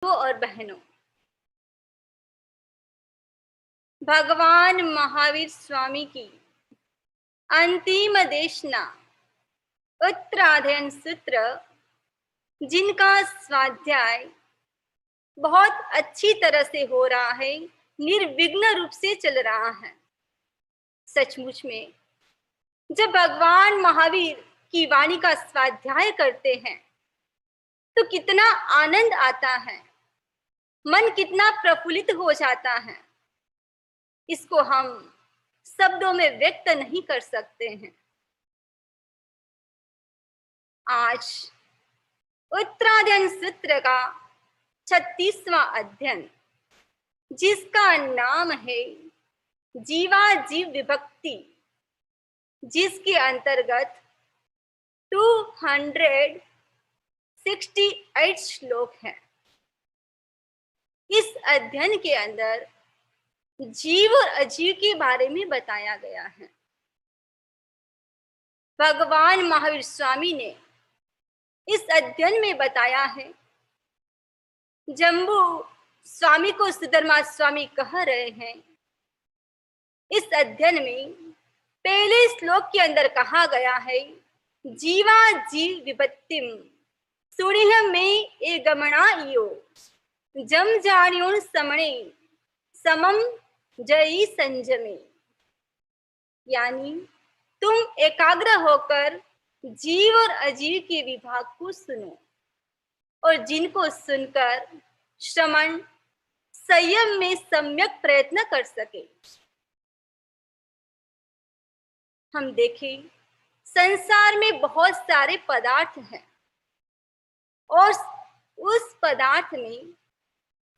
और बहनों, भगवान महावीर स्वामी की अंतिम देशना उत्तरायण सूत्र, जिनका स्वाध्याय बहुत अच्छी तरह से हो रहा है, निर्विघ्न रूप से चल रहा है। सचमुच में जब भगवान महावीर की वाणी का स्वाध्याय करते हैं तो कितना आनंद आता है, मन कितना प्रफुल्लित हो जाता है, इसको हम शब्दों में व्यक्त नहीं कर सकते हैं। आज उत्तरायण सूत्र का 36वां अध्ययन, जिसका नाम है जीवाजीव विभक्ति, जिसके अंतर्गत 268 श्लोक हैं। इस अध्ययन के अंदर जीव और अजीव के बारे में बताया गया है। भगवान महावीर स्वामी ने इस अध्ययन में बताया है, जम्बू स्वामी को सुधर्मा स्वामी कह रहे हैं। इस अध्ययन में पहले श्लोक के अंदर कहा गया है, जीवा जीव विपत्तिम सुनिह में ए गमना इयो जम जानियों समणे समम जई संजमे। यानी तुम एकाग्र होकर जीव और अजीव के विभाग को सुनो और जिनको सुनकर श्रमण संयम में सम्यक प्रयत्न कर सके। हम देखें, संसार में बहुत सारे पदार्थ हैं और उस पदार्थ में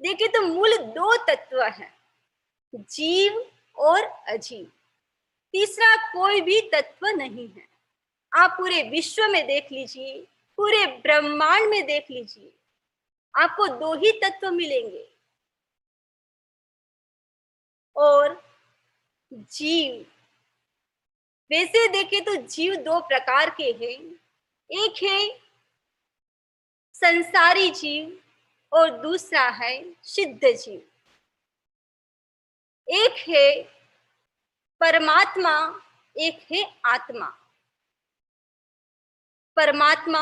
देखें तो मूल दो तत्व हैं, जीव और अजीव। तीसरा कोई भी तत्व नहीं है। आप पूरे विश्व में देख लीजिए, पूरे ब्रह्मांड में देख लीजिए, आपको दो ही तत्व मिलेंगे। और जीव, वैसे देखें तो जीव दो प्रकार के हैं। एक है संसारी जीव और दूसरा है सिद्ध जीव। एक है परमात्मा, एक है आत्मा। परमात्मा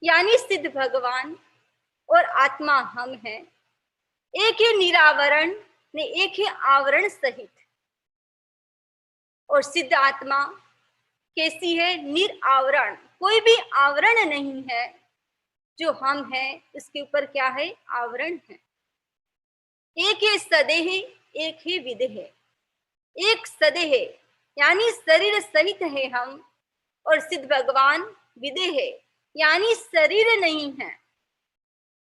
यानी सिद्ध भगवान और आत्मा हम हैं। एक है निरावरण ने, एक है आवरण सहित। और सिद्ध आत्मा कैसी है? निरावरण, कोई भी आवरण नहीं है। जो हम हैं उसके ऊपर क्या है? आवरण है। एक है सदेह, एक है विदेह। एक सदेह यानी शरीर सहित है हम, और सिद्ध भगवान विदेह यानी शरीर नहीं है।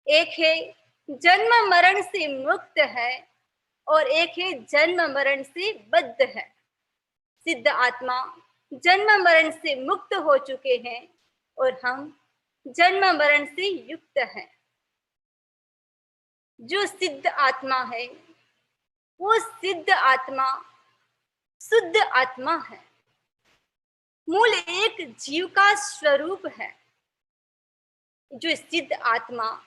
एक है जन्म मरण से मुक्त है और एक है जन्म मरण से बद्ध है। सिद्ध आत्मा जन्म मरण से मुक्त हो चुके हैं और हम जन्म मरण से युक्त हैं। जो सिद्ध आत्मा है वो सिद्ध आत्मा शुद्ध आत्मा है, मूल एक जीव का स्वरूप है। जो सिद्ध आत्मा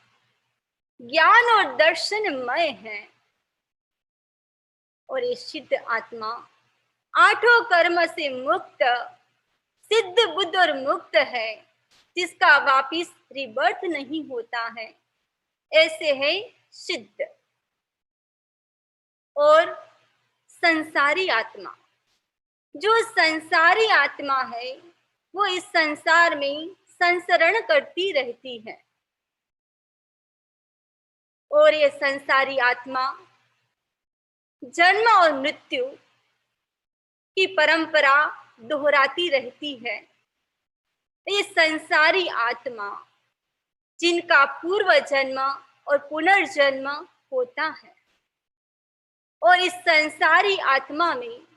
ज्ञान और दर्शनमय है, और ये सिद्ध आत्मा आठों कर्म से मुक्त, सिद्ध बुद्ध और मुक्त है, जिसका वापिस रिबर्थ नहीं होता है। ऐसे है सिद्ध। और संसारी आत्मा, जो संसारी आत्मा है वो इस संसार में संसरण करती रहती है। और ये संसारी आत्मा जन्म और मृत्यु की परंपरा दोहराती रहती है। ये संसारी आत्मा जिनका पूर्व जन्म और पुनर्जन्म होता है, और इस संसारी आत्मा में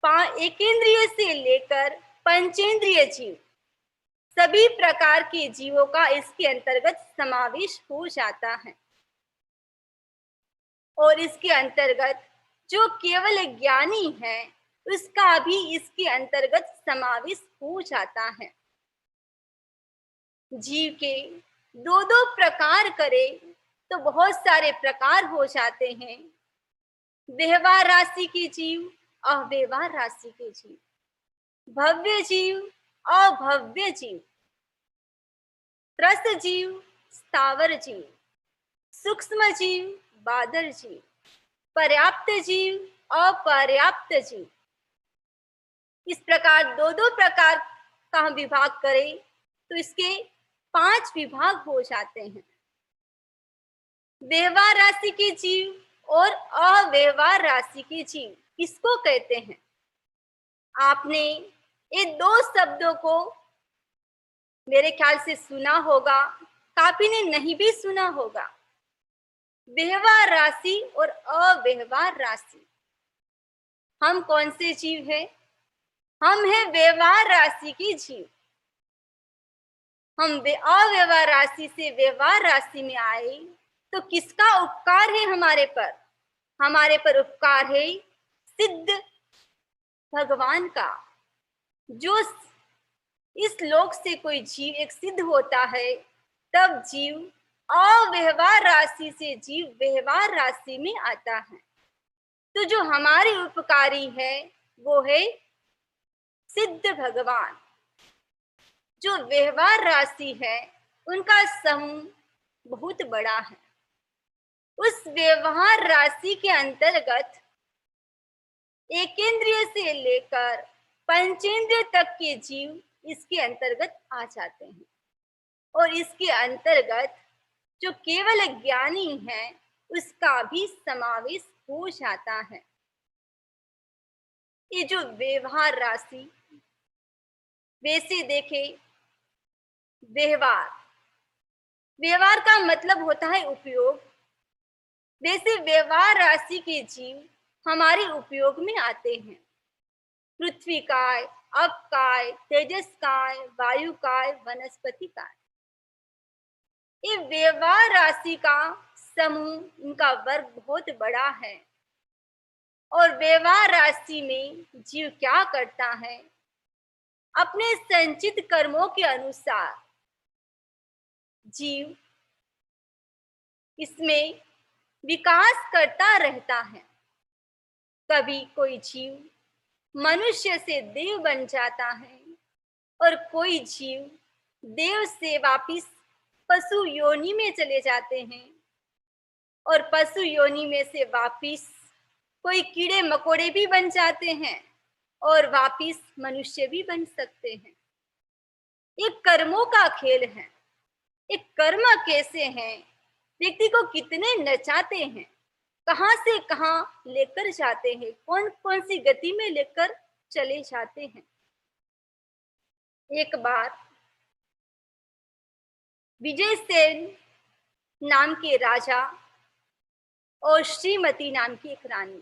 एकेंद्रिय से लेकर पंचेंद्रिय जीव, सभी प्रकार के जीवों का इसके अंतर्गत समावेश हो जाता है। और इसके अंतर्गत जो केवल ज्ञानी है उसका भी इसके अंतर्गत समावेश हो जाता है। जीव के दो दो प्रकार करे तो बहुत सारे प्रकार हो जाते हैं। व्यवहार राशि के जीव, अव्यवहार राशि के जीव, भव्य जीव, अभव्य जीव, त्रस्त जीव, स्थावर जीव, सूक्ष्म जीव, बादल जीव, पर्याप्त जीव, अपर्याप्त जीव। इस प्रकार दो दो प्रकार का हम विभाग करें तो इसके 5 विभाग हो जाते हैं। व्यवहार राशि के जीव और अव्यवहार राशि के जीव किसको कहते हैं? आपने ये 2 शब्दों को मेरे ख्याल से सुना होगा, काफी ने नहीं भी सुना होगा। व्यवहार राशि और अव्यवहार राशि। हम कौन से जीव हैं? हम हैं व्यवहार राशि के जीव। हम अव्यवहार राशि से व्यवहार राशि में आए तो किसका उपकार है हमारे पर? हमारे पर उपकार है सिद्ध भगवान का। जो इस लोक से कोई जीव एक सिद्ध होता है, तब जीव अव्यवहार राशि से जीव व्यवहार राशि में आता है। तो जो हमारे उपकारी है वो है सिद्ध भगवान। जो व्यवहार राशि है उनका समूह बहुत बड़ा है। उस व्यवहार राशि के अंतर्गत एकेंद्रिय से लेकर पंचेंद्रिय तक के जीव इसके अंतर्गत आ जाते हैं। और इसके अंतर्गत जो केवल ज्ञानी है उसका भी समावेश हो जाता है। ये जो व्यवहार राशि, वैसे देखे व्यवहार, व्यवहार का मतलब होता है उपयोग। वैसे व्यवहार राशि के जीव हमारे उपयोग में आते हैं। पृथ्वी काय, अप काय, तेजस काय, वायु काय, वनस्पति काय। ये व्यवहार राशि का समूह, इनका वर्ग बहुत बड़ा है। और व्यवहार राशि में जीव क्या करता है? अपने संचित कर्मों के अनुसार जीव इसमें विकास करता रहता है। कभी कोई जीव मनुष्य से देव बन जाता है और कोई जीव देव से वापिस पशु योनि में चले जाते हैं और पशु योनि में से वापिस कोई कीड़े मकोड़े भी बन जाते हैं और वापिस मनुष्य भी बन सकते हैं। ये कर्मों का खेल है। ये कर्म कैसे हैं, व्यक्ति को कितने नचाते हैं, कहां से कहां लेकर जाते हैं, कौन कौन सी गति में लेकर चले जाते हैं। एक बार विजय सेन नाम के राजा और श्रीमती नाम की एक रानी,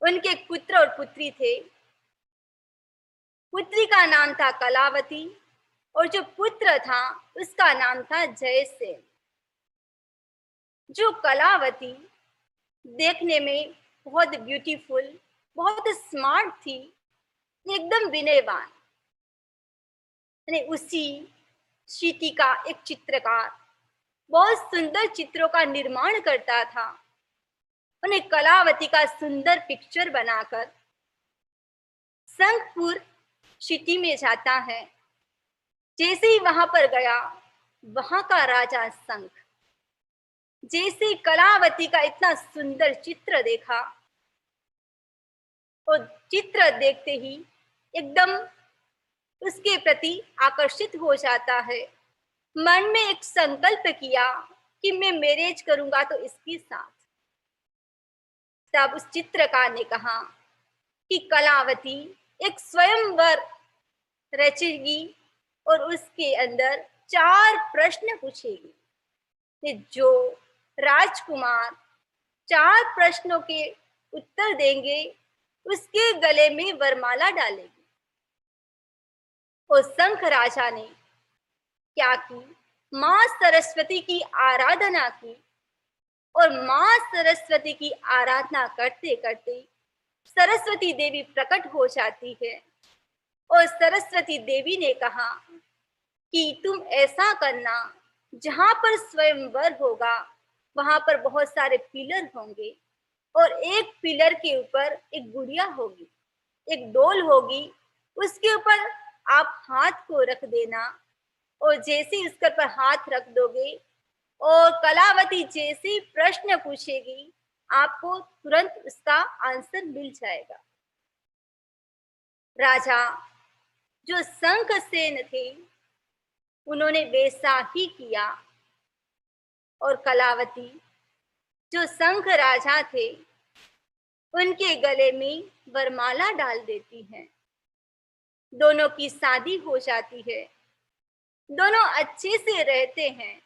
उनके एक पुत्र और पुत्री थे। पुत्री का नाम था कलावती और जो पुत्र था उसका नाम था जयसेन। जो कलावती देखने में बहुत ब्यूटीफुल, बहुत स्मार्ट थी, एकदम विनयवान। उसी शीटी का एक चित्रकार बहुत सुंदर चित्रों का निर्माण करता था। उन्हें कलावती का सुंदर पिक्चर बनाकर शंखपुर सिटी में जाता है। जैसे ही वहां पर गया, वहां का राजा शंख जैसे कलावती का इतना सुंदर चित्र देखा और चित्र देखते ही एकदम उसके प्रति आकर्षित हो जाता है। मन में एक संकल्प किया कि मैं मैरिज करूंगा तो इसके साथ। तब उस चित्रकार ने कहा कि कलावती एक स्वयंवर रचेगी और उसके अंदर 4 प्रश्न पूछेगी। जो राजकुमार 4 प्रश्नों के उत्तर देंगे उसके गले में वरमाला डालेगी। और शंख राजा ने क्या की? मां सरस्वती की आराधना की और मां सरस्वती की आराधना करते करते सरस्वती देवी प्रकट हो जाती है। और सरस्वती देवी ने कहा कि तुम ऐसा करना, जहां पर स्वयंवर होगा वहां पर बहुत सारे पिलर होंगे और एक पिलर के ऊपर एक गुड़िया होगी, एक डोल होगी, उसके ऊपर आप हाथ को रख देना और जैसे ही उसके ऊपर हाथ रख दोगे और कलावती जैसे ही प्रश्न पूछेगी आपको तुरंत उसका आंसर मिल जाएगा। राजा जो शंखसेन थे उन्होंने वैसा ही किया और कलावती जो शंख राजा थे उनके गले में वरमाला डाल देती है। दोनों की शादी हो जाती है, दोनों अच्छे से रहते हैं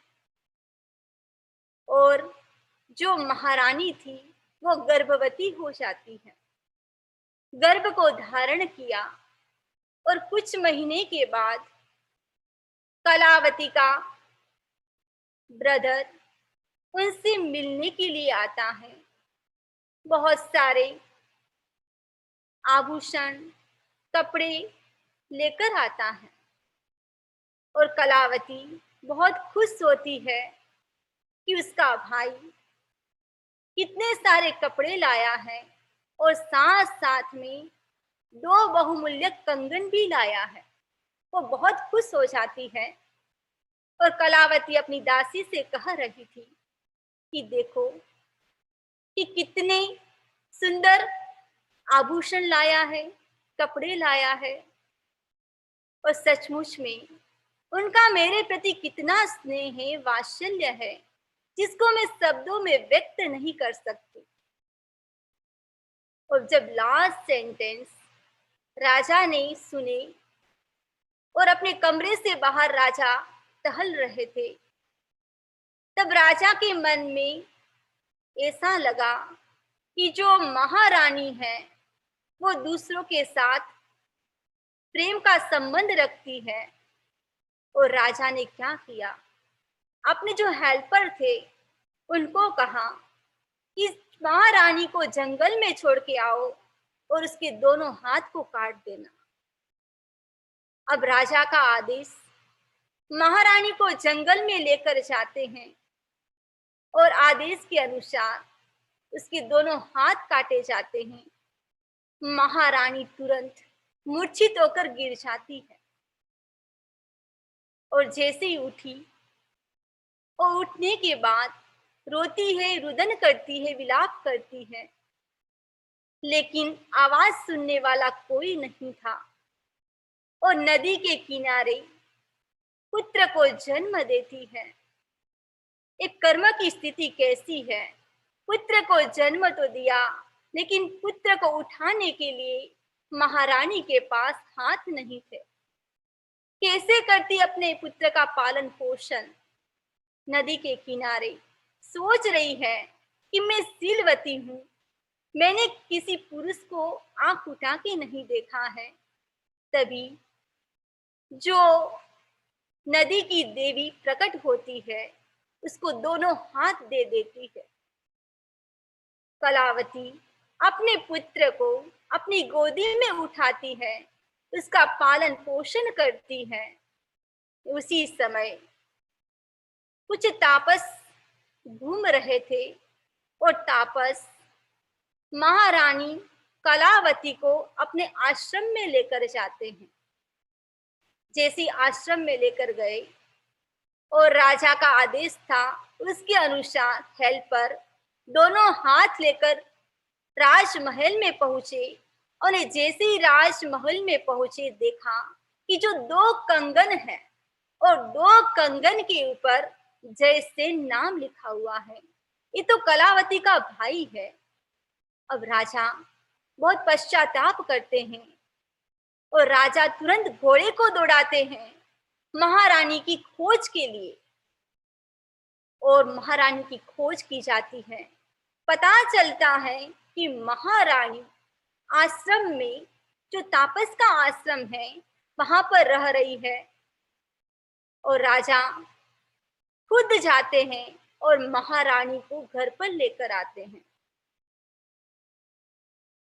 और जो महारानी थी वो गर्भवती हो जाती है। गर्भ को धारण किया और कुछ महीने के बाद कलावती का ब्रदर उनसे मिलने के लिए आता है। बहुत सारे आभूषण, कपड़े लेकर आता है और कलावती बहुत खुश होती है कि उसका भाई कितने सारे कपड़े लाया है और साथ साथ में 2 बहुमूल्य कंगन भी लाया है। वो बहुत खुश हो जाती है और कलावती अपनी दासी से कह रही थी कि देखो कि कितने सुंदर आभूषण लाया है, कपड़े लाया है और सचमुच में उनका मेरे प्रति कितना स्नेह है, वात्सल्य है, जिसको मैं शब्दों में व्यक्त नहीं कर सकती। और जब लास्ट सेंटेंस राजा ने सुने और अपने कमरे से बाहर राजा टहल रहे थे, तब राजा के मन में ऐसा लगा कि जो महारानी है वो दूसरों के साथ प्रेम का संबंध रखती है। और राजा ने क्या किया, अपने जो हेल्पर थे उनको कहा कि महारानी को जंगल में छोड़ के आओ और उसके दोनों हाथ को काट देना। अब राजा का आदेश, महारानी को जंगल में लेकर जाते हैं और आदेश के अनुसार उसके दोनों हाथ काटे जाते हैं। महारानी तुरंत मूर्छित होकर गिर जाती है और जैसे ही उठी और उठने के बाद रोती है, रुदन करती है, विलाप करती है, लेकिन आवाज सुनने वाला कोई नहीं था। और नदी के किनारे पुत्र को जन्म देती है। एक कर्म की स्थिति कैसी है, पुत्र को जन्म तो दिया लेकिन पुत्र को उठाने के लिए महारानी के पास हाथ नहीं थे। कैसे करती अपने पुत्र का पालन पोषण। नदी के किनारे सोच रही है कि मैं शीलवती हूँ, मैंने किसी पुरुष को आंख उठा के नहीं देखा है। तभी जो नदी की देवी प्रकट होती है उसको दोनों हाथ दे देती है। कलावती अपने पुत्र को अपनी गोदी में उठाती है, उसका पालन पोषण करती है। उसी समय कुछ तापस घूम रहे थे और तापस महारानी कलावती को अपने आश्रम में लेकर जाते हैं। जैसे आश्रम में लेकर गए और राजा का आदेश था उसके अनुसार हेल्पर दोनों हाथ लेकर राजमहल में पहुंचे और जैसे ही राजमहल में पहुंचे देखा कि जो 2 कंगन है और 2 कंगन के ऊपर जयसेन नाम लिखा हुआ है, ये तो कलावती का भाई है। अब राजा बहुत पश्चाताप करते हैं और राजा तुरंत घोड़े को दौड़ाते हैं महारानी की खोज के लिए। और महारानी की खोज की जाती है। पता चलता है कि महारानी आश्रम में, जो तापस का आश्रम है, वहां पर रह रही है। और राजा खुद जाते हैं और महारानी को घर पर लेकर आते हैं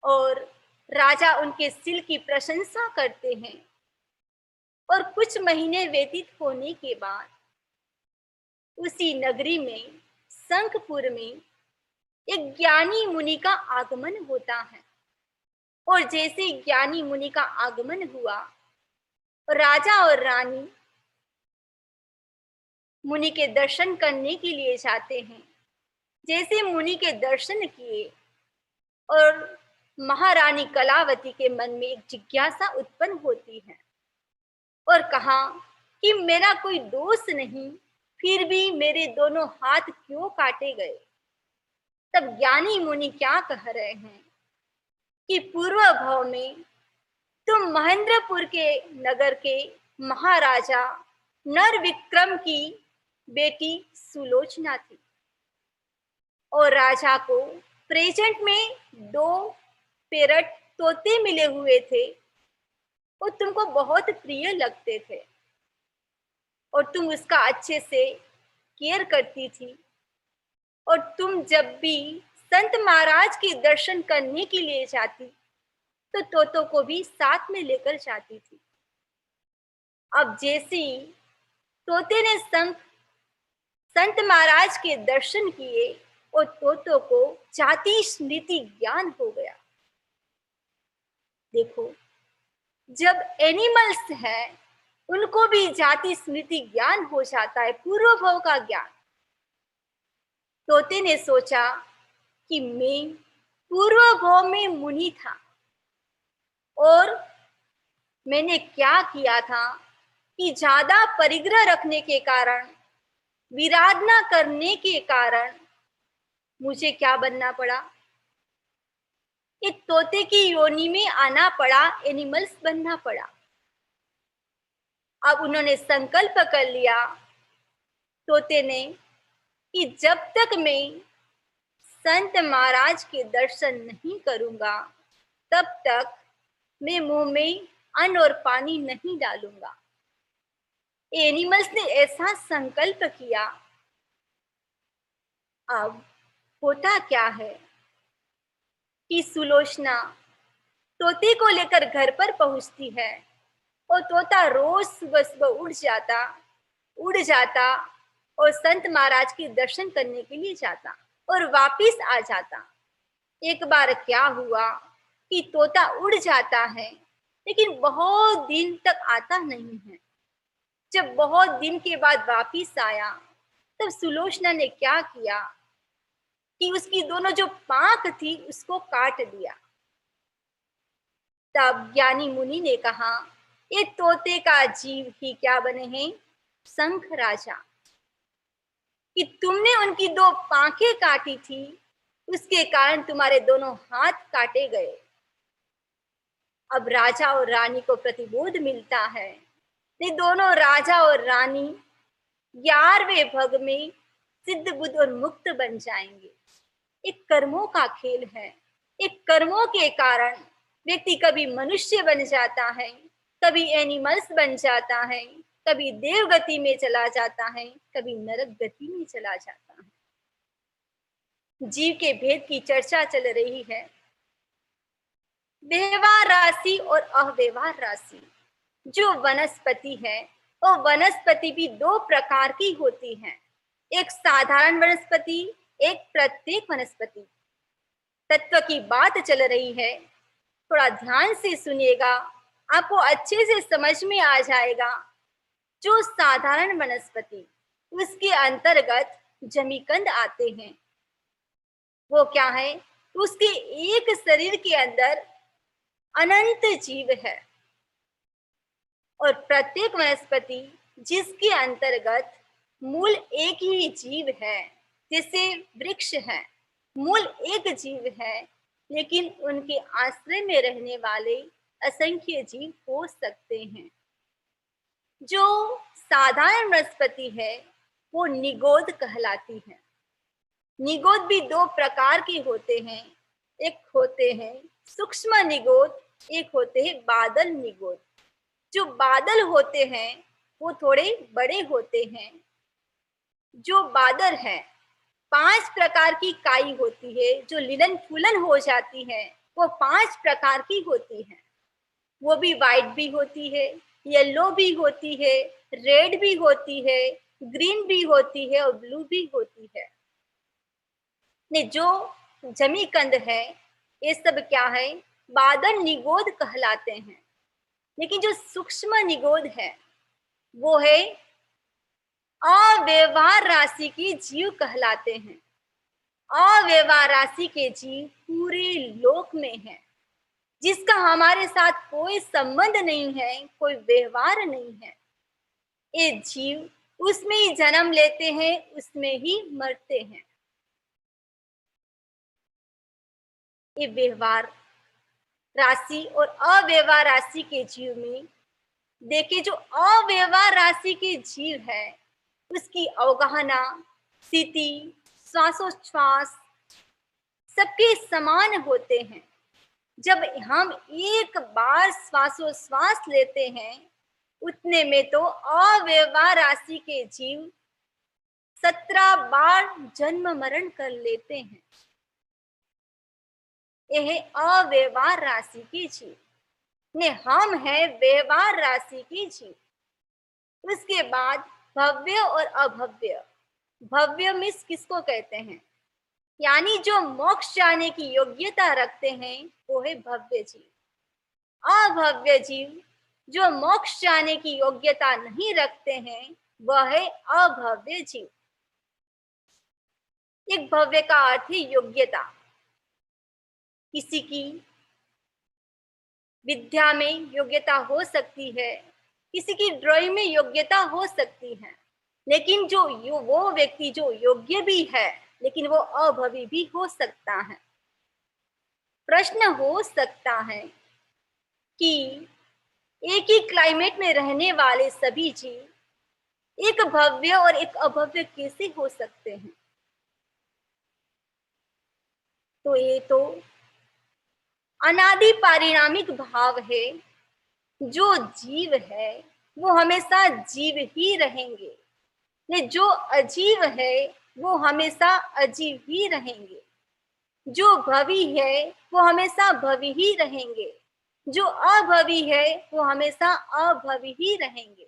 और राजा उनके सिल की प्रशंसा करते हैं और कुछ महीने व्यतीत होने के बाद उसी नगरी में, शंखपुर में, एक ज्ञानी मुनि का आगमन होता है। और जैसे ज्ञानी मुनि का आगमन हुआ, राजा और रानी मुनि के दर्शन करने के लिए जाते हैं। जैसे मुनि के दर्शन किए और महारानी कलावती के मन में एक जिज्ञासा उत्पन्न होती है और कहा कि मेरा कोई दोष नहीं, फिर भी मेरे दोनों हाथ क्यों काटे गए। तब ज्ञानी मुनि क्या कह रहे हैं कि पूर्व भाव में तुम महेंद्रपुर के नगर के महाराजा नर विक्रम की बेटी सुलोचना थी और राजा को प्रेजेंट में 2 पैरट तोते मिले हुए थे। वो तुमको बहुत प्रिय लगते थे और तुम उसका अच्छे से केयर करती थी और तुम जब भी संत महाराज के दर्शन करने के लिए जाती तो तोतों को भी साथ में लेकर जाती थी। अब जैसे ही तोते ने संत महाराज के दर्शन किए और तोतों को जाति स्मृति ज्ञान हो गया। देखो, जब एनिमल्स है उनको भी जाति स्मृति ज्ञान हो जाता है, पूर्व भाव का ज्ञान। तोते ने सोचा कि मैं पूर्व भाव में मुनि था और मैंने क्या किया था कि ज्यादा परिग्रह रखने के कारण, विराधना करने के कारण मुझे क्या बनना पड़ा, एक तोते की योनि में आना पड़ा, एनिमल्स बनना पड़ा। अब उन्होंने संकल्प कर लिया तोते ने कि जब तक मैं संत महाराज के दर्शन नहीं करूंगा तब तक मैं मुंह में अन्न और पानी नहीं डालूंगा। एनिमल्स ने ऐसा संकल्प किया। अब होता क्या है कि सुलोचना तोते को लेकर घर पर पहुंचती है और तोता रोज सुबह सुबह उड़ जाता और संत महाराज के दर्शन करने के लिए जाता और वापिस आ जाता। एक बार क्या हुआ कि तोता उड़ जाता है लेकिन बहुत दिन तक आता नहीं है। जब बहुत दिन के बाद वापिस आया तब सुलोचना ने क्या किया कि उसकी दोनों जो पांख थी उसको काट दिया। तब ज्ञानी मुनि ने कहा, ये तोते का जीव ही क्या बने हैं, शंख राजा, कि तुमने उनकी 2 पांखें काटी थी, उसके कारण तुम्हारे दोनों हाथ काटे गए। अब राजा और रानी को प्रतिबोध मिलता है। ये दोनों राजा और रानी 11वें भग में सिद्ध बुद्ध और मुक्त बन जाएंगे। एक कर्मों का खेल है। एक कर्मों के कारण व्यक्ति कभी मनुष्य बन जाता है, कभी एनिमल्स बन जाता है, कभी देव गति में चला जाता है, कभी नरक गति में चला जाता है। जीव के भेद की चर्चा चल रही है। व्यवहार राशि और अव्यवहार राशि। जो वनस्पति है वो वनस्पति भी 2 प्रकार की होती है, एक साधारण वनस्पति, एक प्रत्येक वनस्पति। तत्व की बात चल रही है, थोड़ा ध्यान से सुनिएगा, आपको अच्छे से समझ में आ जाएगा। जो साधारण वनस्पति, उसके अंतर्गत जमीकंद आते हैं। वो क्या है, उसके एक शरीर के अंदर अनंत जीव है और प्रत्येक वनस्पति जिसके अंतर्गत मूल एक ही जीव है, जैसे वृक्ष है, मूल एक जीव है, लेकिन उनके आश्रय में रहने वाले असंख्य जीव हो सकते हैं। जो साधारण वनस्पति है वो निगोद कहलाती है। निगोद भी 2 प्रकार के होते हैं, एक होते हैं सूक्ष्म निगोद, एक होते हैं बादल निगोद। जो बादल होते हैं वो थोड़े बड़े होते हैं। जो बादल है, 5 प्रकार की काई होती है, जो लिलन फूलन हो जाती है वो 5 प्रकार की होती है। वो भी वाइट भी होती है, येलो भी होती है, रेड भी होती है, ग्रीन भी होती है और ब्लू भी होती है। ने जो जमीकंद है, ये सब क्या है? बादल निगोद कहलाते हैं। लेकिन जो सूक्ष्म निगोद है, वो है अव्यवहार राशि के जीव कहलाते हैं। अव्यवहार राशि के जीव पूरे लोक में है, जिसका हमारे साथ कोई संबंध नहीं है, कोई व्यवहार नहीं है। ये जीव उसमें ही जन्म लेते हैं, उसमें ही मरते हैं। ये व्यवहार राशि और अव्यवहार राशि के जीव में देखिए, जो अव्यवहार राशि के जीव है, उसकी अवगाहना, स्थिति, श्वासोच्छ्वास सबके समान होते हैं। जब हम एक बार श्वासोच्छ्वास लेते हैं, उतने में तो अव्यवहार राशि के जीव 17 बार जन्म मरण कर लेते हैं। यह अव्यवहार राशि की जीव ने, हम है व्यवहार राशि की जीव। उसके बाद भव्य और अभव्य। भव्य मीन्स किसको कहते हैं? यानी जो मोक्ष जाने की योग्यता रखते हैं, वो है भव्य जीव। अभव्य जीव जो मोक्ष जाने की योग्यता नहीं रखते हैं, वह है अभव्य जीव। एक भव्य का अर्थ है योग्यता। किसी की विद्या में योग्यता हो सकती है, किसी की ड्राइंग में योग्यता हो सकती है, लेकिन वो व्यक्ति जो योग्य भी है, लेकिन वो अभवी भी हो सकता है। प्रश्न हो सकता है कि एक ही क्लाइमेट में रहने वाले सभी जीव एक भव्य और एक अभव्य कैसे हो सकते हैं? तो ये तो अनादि पारिणामिक भाव है। जो जीव है वो हमेशा जीव ही रहेंगे, ने जो अजीव है वो हमेशा अजीव ही रहेंगे। जो भवी है वो हमेशा भवी ही रहेंगे, जो अभवी है वो हमेशा अभवी ही रहेंगे।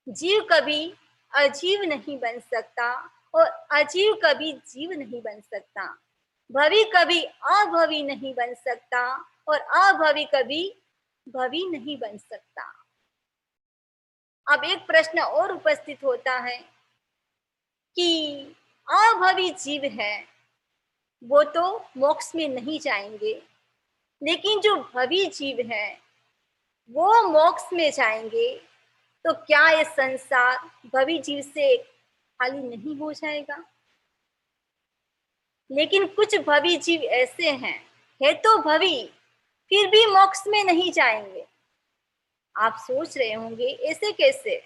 जीव कभी अजीव नहीं बन सकता और अजीव कभी जीव नहीं बन सकता। भवी कभी अभवी नहीं बन सकता और अभवी कभी भवी नहीं बन सकता। अब एक प्रश्न और उपस्थित होता है कि अभवी जीव है, वो तो मोक्ष में नहीं जाएंगे, लेकिन जो भवी जीव है वो मोक्ष में जाएंगे। तो क्या ये संसार भवी जीव से खाली नहीं हो जाएगा? लेकिन कुछ भवी जीव ऐसे हैं, है तो भवी, फिर भी मोक्ष में नहीं जाएंगे। आप सोच रहे होंगे ऐसे कैसे?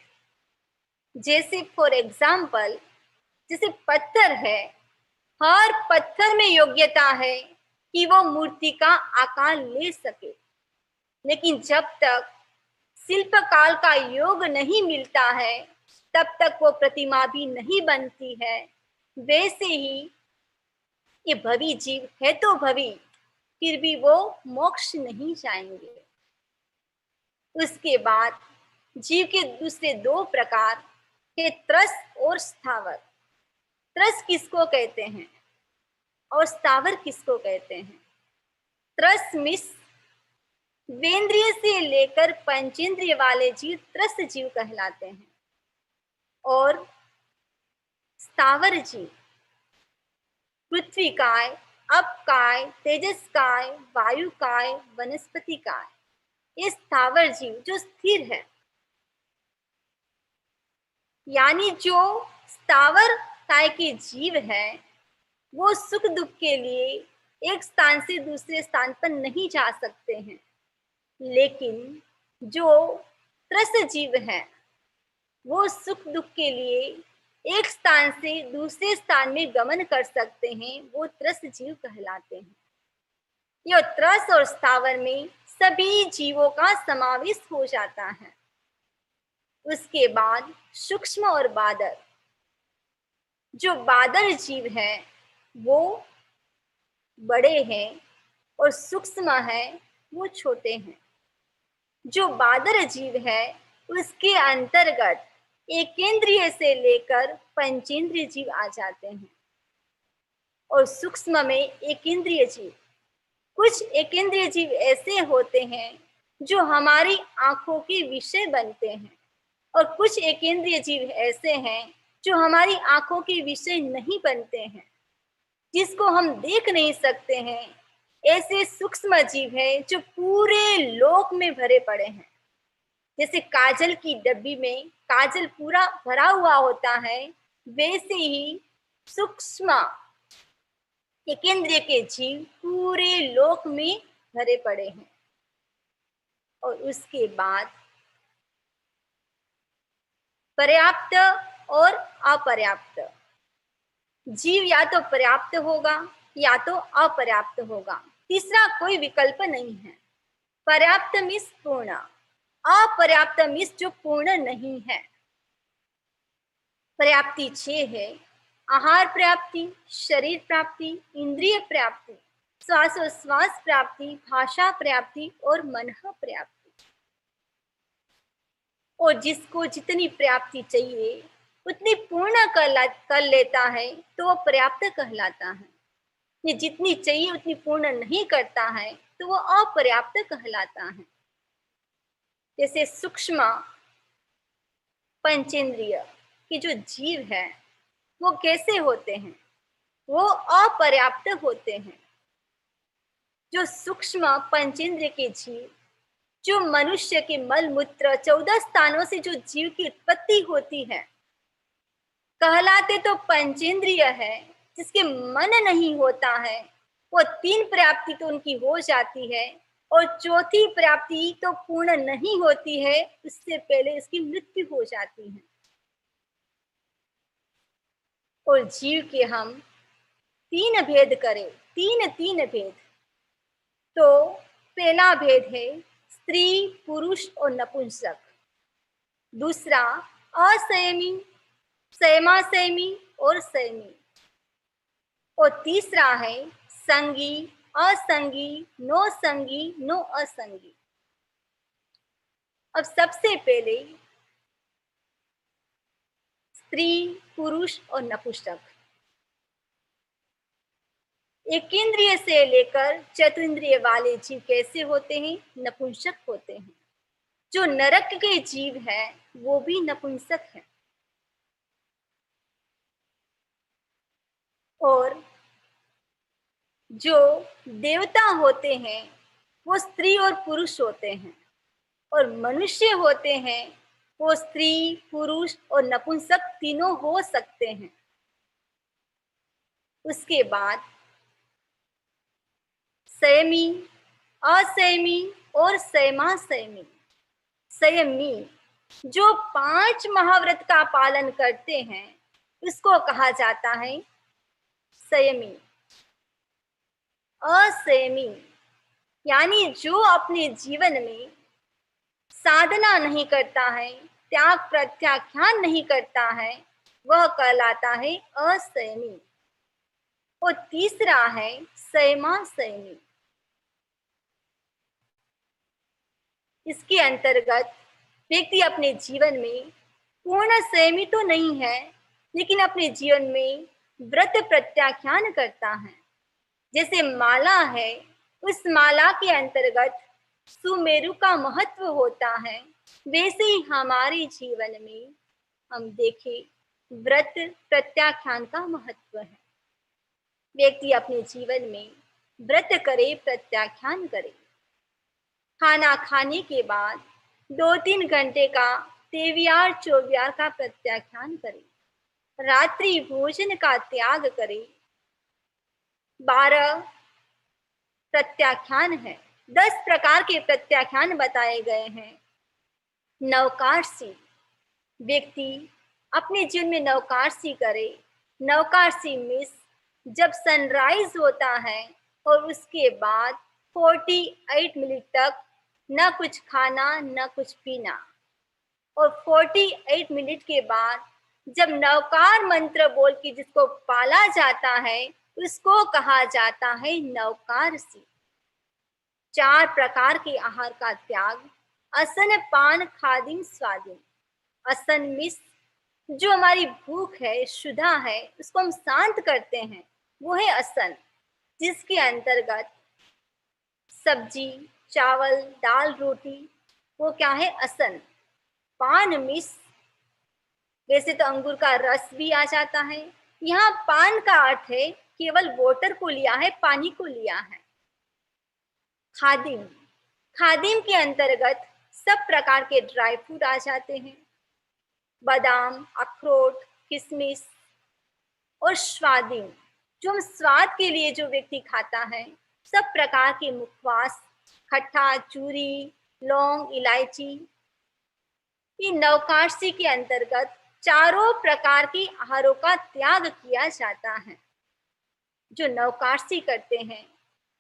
जैसे फॉर एग्जाम्पल, जैसे पत्थर है, हर पत्थर में योग्यता है कि वो मूर्ति का आकार ले सके, लेकिन जब तक शिल्पकाल का योग नहीं मिलता है, तब तक वो प्रतिमा भी नहीं बनती है। वैसे ही ये भवी जीव है तो भवी, फिर भी वो मोक्ष नहीं जाएंगे। उसके बाद जीव के दूसरे दो प्रकार है, त्रस और स्थावर। त्रस किसको कहते हैं और स्थावर किसको कहते हैं? त्रस मिस वेंद्रिय से लेकर पंचेंद्रिय वाले जीव त्रस्त जीव कहलाते हैं, और स्थावर जीव पृथ्वी काय, अप काय, तेजस काय, वायु काय, वनस्पति काय, ये स्थावर जीव जो स्थिर है। यानी जो स्थावर काय के जीव है, वो सुख दुख के लिए एक स्थान से दूसरे स्थान पर नहीं जा सकते हैं, लेकिन जो त्रस्त जीव है वो सुख दुख के लिए एक स्थान से दूसरे स्थान में गमन कर सकते हैं, वो त्रस्त जीव कहलाते हैं। यह त्रस और स्थावर में सभी जीवों का समावेश हो जाता है। उसके बाद सूक्ष्म और बादर। जो बादर जीव है वो बड़े हैं और सूक्ष्म है वो छोटे हैं। जो बादर जीव है उसके अंतर्गत एकेंद्रिय से लेकर पंचेंद्रिय जीव आ जाते हैं। और सूक्ष्म में एकेंद्रिय जीव, कुछ एकेंद्रिय जीव ऐसे होते हैं जो हमारी आंखों के विषय बनते हैं, और कुछ एकेंद्रिय जीव ऐसे हैं जो हमारी आंखों के विषय नहीं बनते हैं, जिसको हम देख नहीं सकते हैं। ऐसे सूक्ष्म जीव है जो पूरे लोक में भरे पड़े हैं। जैसे काजल की डब्बी में काजल पूरा भरा हुआ होता है, वैसे ही सूक्ष्म एकेंद्रिय के जीव पूरे लोक में भरे पड़े हैं। और उसके बाद पर्याप्त और अपर्याप्त जीव, या तो पर्याप्त होगा या तो अपर्याप्त होगा, तीसरा कोई विकल्प नहीं है। पर्याप्त मीन्स पूर्ण, अपर्याप्त मीन्स जो पूर्ण नहीं है। पर्याप्ति 6 है: आहार प्राप्ति, शरीर प्राप्ति, इंद्रिय प्राप्ति, श्वासोश्वास प्राप्ति, भाषा प्राप्ति और मन प्राप्ति। और जिसको जितनी प्राप्ति चाहिए उतनी पूर्ण कर लेता है तो वो पर्याप्त कहलाता है। ये जितनी चाहिए उतनी पूर्ण नहीं करता है तो वो अपर्याप्त कहलाता है। जैसे सूक्ष्म पंचेंद्रिय के जो जीव है वो कैसे होते हैं? वो अपर्याप्त होते हैं। जो सूक्ष्म पंचेंद्रिय के जीव, जो मनुष्य के मल मूत्र 14 स्थानों से जो जीव की उत्पत्ति होती है, कहलाते तो पंचेंद्रिय है। जिसके मन नहीं होता है वो 3 प्राप्ति तो उनकी हो जाती है, और चौथी प्राप्ति तो पूर्ण नहीं होती है, उससे पहले इसकी मृत्यु हो जाती है। और जीव के हम 3 भेद करें, तीन भेद, तो पहला भेद है स्त्री, पुरुष और नपुंसक। दूसरा असंयमी, संयमासंयमी और संयमी। और तीसरा है संगी, असंगी, नो संगी, नो असंगी। अब सबसे पहले स्त्री, पुरुष और नपुंसक। एकेंद्रिय से लेकर चतुर्ंद्रिय वाले जीव कैसे होते हैं? नपुंसक होते हैं। जो नरक के जीव है वो भी नपुंसक है। और जो देवता होते हैं वो स्त्री और पुरुष होते हैं, और मनुष्य होते हैं वो स्त्री, पुरुष और नपुंसक तीनों हो सकते हैं। उसके बाद संयमी, असंयमी और संयमासंयमी। संयमी जो 5 महाव्रत का पालन करते हैं उसको कहा जाता है संयमी। असंयमी यानी जो अपने जीवन में साधना नहीं करता है, त्याग प्रत्याख्यान नहीं करता है, वह कहलाता है असंयमी। और तीसरा है संयमासंयमी। इसके अंतर्गत व्यक्ति अपने जीवन में पूर्ण संयमी तो नहीं है, लेकिन अपने जीवन में व्रत प्रत्याख्यान करता है। जैसे माला है, उस माला के अंतर्गत सुमेरु का महत्व होता है, वैसे ही हमारे जीवन में हम देखें व्रत प्रत्याख्यान का महत्व है। व्यक्ति अपने जीवन में व्रत करे, प्रत्याख्यान करे। खाना खाने के बाद 2-3 घंटे का तेवियार चौवियार का प्रत्याख्यान करे। रात्रि भोजन का त्याग करे। 12 प्रत्याख्यान है। 10 प्रकार के प्रत्याख्यान बताए गए हैं। नवकार्षी व्यक्ति अपने जीवन में नवकार्षी करे। नवकार्षी मीन्स जब सनराइज होता है और उसके बाद 48 मिनट तक न कुछ खाना न कुछ पीना, और 48 मिनट के बाद जब नवकार मंत्र बोल के जिसको पाला जाता है उसको कहा जाता है नवकारसी। 4 प्रकार के आहार का त्याग, असन पान खादिम स्वादिम। असन मिस जो हमारी भूख है, शुदा है, उसको हम शांत करते हैं, वो है असन, जिसके अंतर्गत सब्जी, चावल, दाल, रोटी, वो क्या है असन। पान मिस, वैसे तो अंगूर का रस भी आ जाता है, यहाँ पान का अर्थ है केवल वाटर को लिया है, पानी को लिया है। खादिम, खादिम के अंतर्गत सब प्रकार के ड्राई फ्रूट आ जाते हैं, बादाम, अखरोट, किशमिश। और स्वादिम, जो हम स्वाद के लिए जो व्यक्ति खाता है, सब प्रकार के मुखवास, खट्टा, चूरी, लौंग, इलायची। ये नवकार्षी के अंतर्गत चारों प्रकार की आहारों का त्याग किया जाता है। जो नवकार्षी करते हैं,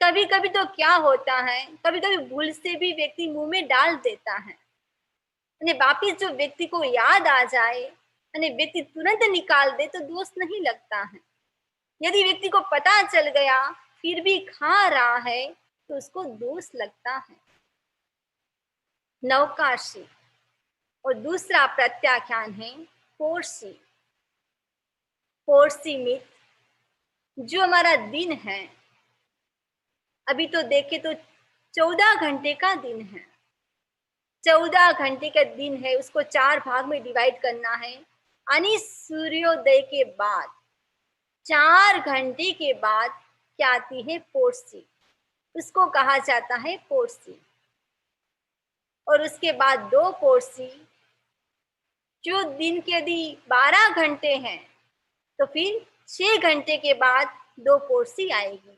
कभी कभी तो क्या होता है, कभी कभी भूल से भी व्यक्ति मुंह में डाल देता है, वापिस जो व्यक्ति को याद आ जाए, व्यक्ति तुरंत निकाल दे तो दोष नहीं लगता है। यदि व्यक्ति को पता चल गया फिर भी खा रहा है तो उसको दोष लगता है। नवकार्षी। और दूसरा प्रत्याख्यान है पोर्सी। पोर्सी मित, जो हमारा दिन है, अभी तो देखे तो 14 घंटे का दिन है। 14 घंटे का दिन है, उसको 4 भाग में डिवाइड करना है, यानी सूर्योदय के बाद 4 घंटे के बाद क्या आती है, पोर्सी, उसको कहा जाता है पोर्सी। और उसके बाद 2 पोर्सी, जो दिन के यदि 12 घंटे हैं तो फिर 6 घंटे के बाद 2 पोर्सी आएगी,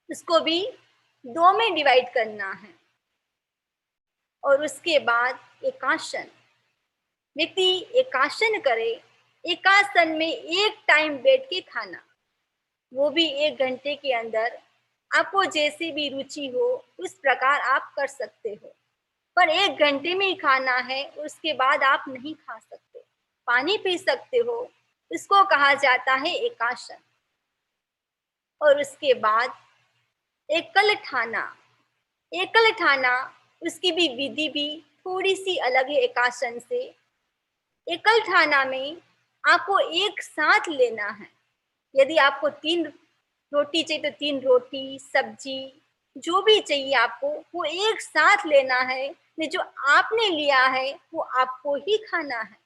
उसको भी 2 में डिवाइड करना है। और उसके बाद एकासन, व्यक्ति एकासन करे, एकासन में एक टाइम बैठ के खाना, वो भी 1 घंटे के अंदर। आपको जैसी भी रुचि हो उस प्रकार आप कर सकते हो, पर 1 घंटे में ही खाना है, उसके बाद आप नहीं खा सकते। पानी पी सकते हो, इसको कहा जाता है एकासन। और उसके बाद एकल ठाना। एकल ठाना, उसकी भी विधि भी थोड़ी सी अलग है एकासन से। एकल ठाना में आपको एक साथ लेना है, यदि आपको 3 रोटी चाहिए तो 3 रोटी, सब्जी, जो भी चाहिए आपको वो एक साथ लेना है। जो आपने लिया है वो आपको ही खाना है,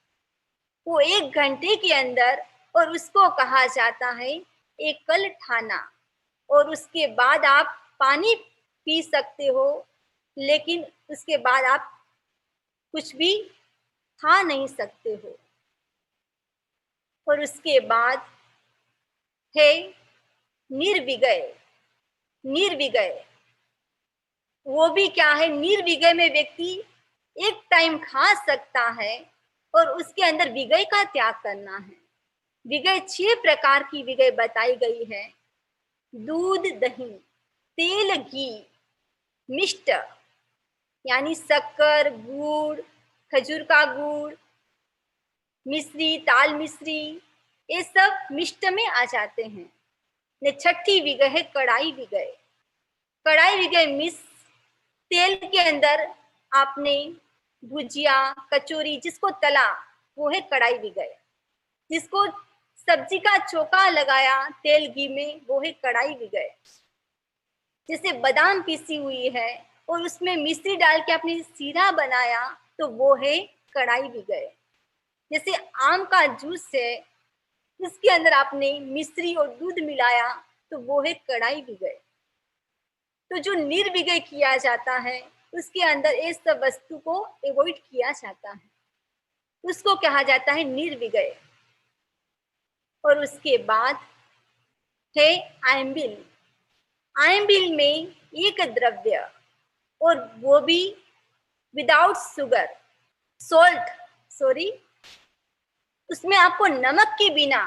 वो 1 घंटे के अंदर। और उसको कहा जाता है एकल ठाना। और उसके बाद आप पानी पी सकते हो, लेकिन उसके बाद आप कुछ भी खा नहीं सकते हो। और उसके बाद है निर्विगय। निर्विगय, वो भी क्या है, निर्विगय में व्यक्ति एक टाइम खा सकता है और उसके अंदर विगय का त्याग करना है। विगय 6 प्रकार की विगय बताई गई है। दूध, दही, तेल, घी, मिष्ट यानी शक्कर, गुड़, खजूर का गुड़, मिश्री, ताल मिश्री, ये सब मिष्ट में आ जाते हैं। ने 6ठी विगय है कड़ाई विगय। कड़ाई विगय मिस, तेल के अंदर आपने भुजिया, कचौरी जिसको तला वो है कड़ाई विगय। जिसको सब्जी का चोखा लगाया तेल घी में वो है कड़ाई विगय। जैसे बादाम पीसी हुई है और उसमें मिश्री डाल के आपने सीरा बनाया तो वो है कड़ाई विगय। जैसे आम का जूस है, उसके अंदर आपने मिश्री और दूध मिलाया तो वो है कड़ाई विगय। तो जो निर्विगय किया जाता है उसके अंदर इस सब वस्तु को अवॉइड किया जाता है, उसको कहा जाता है निर्विगय। और उसके बाद है आयम्बिल। आयम्बिल में एक द्रव्य, और वो भी विदाउट शुगर, सॉल्ट, सॉरी, उसमें आपको नमक के बिना